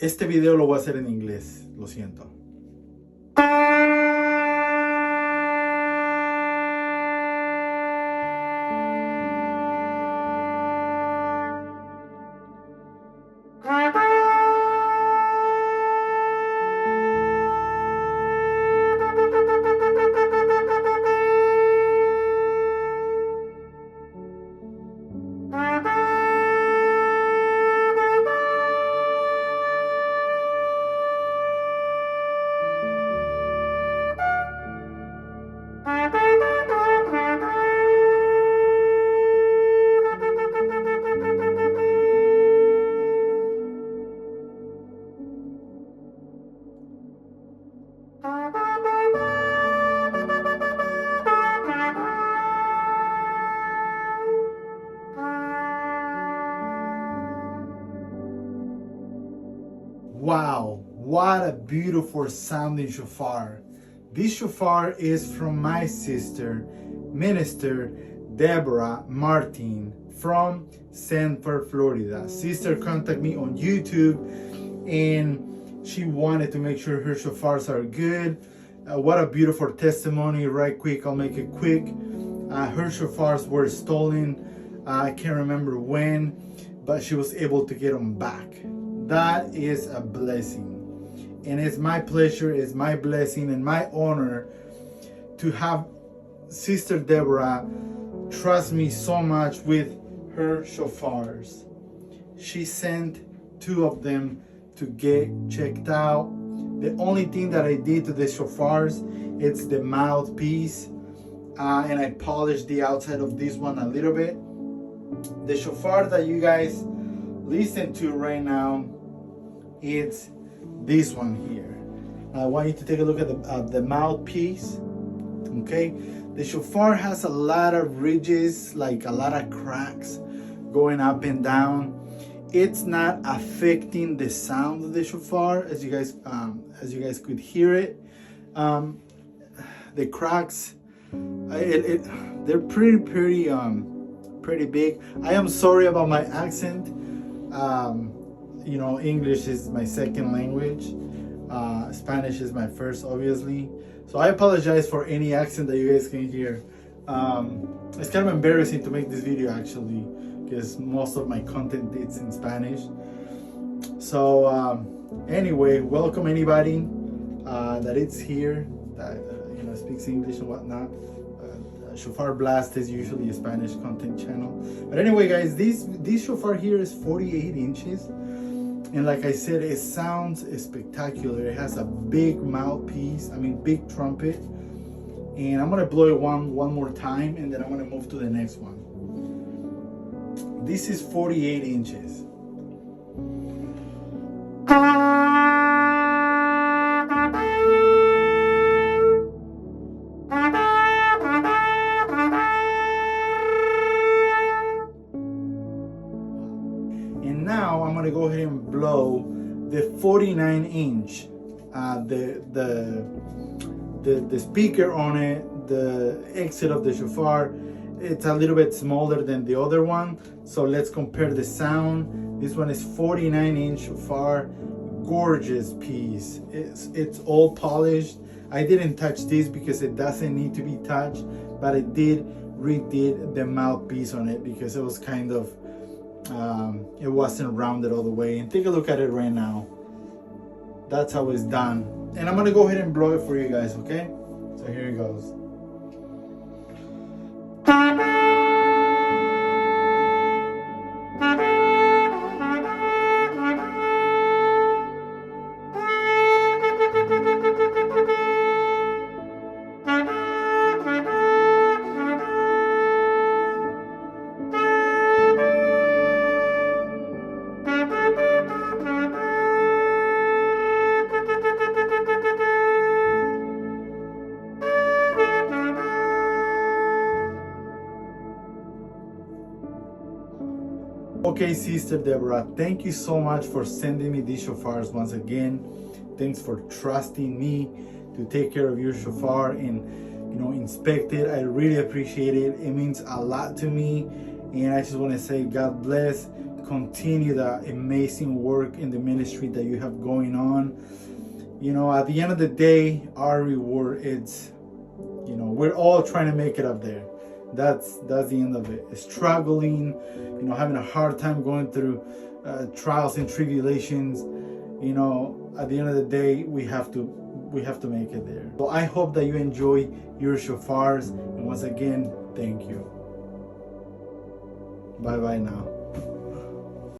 Este video lo voy a hacer en inglés, lo siento. Wow, what a beautiful sounding shofar. This shofar is from my sister, Minister Deborah Martin from Sanford, Florida. Sister contacted me on YouTube and she wanted to make sure her shofars are good. What a beautiful testimony. Right quick, I'll make it quick. Her shofars were stolen. I can't remember when, but she was able to get them back. That is a blessing. And it's my pleasure, it's my blessing, and my honor to have Sister Deborah trust me so much with her shofars. She sent 2 of them to get checked out. The only thing that I did to the shofars, it's the mouthpiece. And I polished the outside of this one a little bit. The shofar that you guys listen to right now, it's this one here. I want you to take a look at the mouthpiece. Okay, the shofar has a lot of ridges, like a lot of cracks going up and down. It's not affecting the sound of the shofar, as you guys could hear it. The cracks, they're pretty big. I am sorry about my accent. You know, English is my second language. Spanish is my first, obviously. So I apologize for any accent that you guys can hear. It's kind of embarrassing to make this video actually, because most of my content is in Spanish. So anyway, welcome anybody that is here that speaks English and whatnot. Shofar Blast is usually a Spanish content channel. But anyway, guys, this shofar here is 48 inches. And like I said, it sounds spectacular. It has a big mouthpiece, big trumpet. And I'm gonna blow it one more time, and then I'm gonna move to the next one. This is 48 inches. And now I'm gonna go ahead and blow the 49 inch. The speaker on it, the exit of the shofar, it's a little bit smaller than the other one. So let's compare the sound. This one is 49 inch shofar, gorgeous piece. It's all polished. I didn't touch this because it doesn't need to be touched, but I redid the mouthpiece on it because it was kind of it wasn't rounded all the way. And take a look at it right now. That's how it's done. And I'm gonna go ahead and blow it for you guys, okay? So here it goes. Okay, Sister Deborah, thank you so much for sending me these shofars once again. Thanks for trusting me to take care of your shofar and inspect it. I really appreciate it. It means a lot to me, and I just want to say God bless. continue the amazing work in the ministry that you have going on. You know, at the end of the day, our reward is, you know, we're all trying to make it up there. That's the end of it. Struggling, you know, having a hard time going through trials and tribulations. You know, at the end of the day, we have to make it there. So I hope that you enjoy your shofars, and once again, thank you. Bye bye now.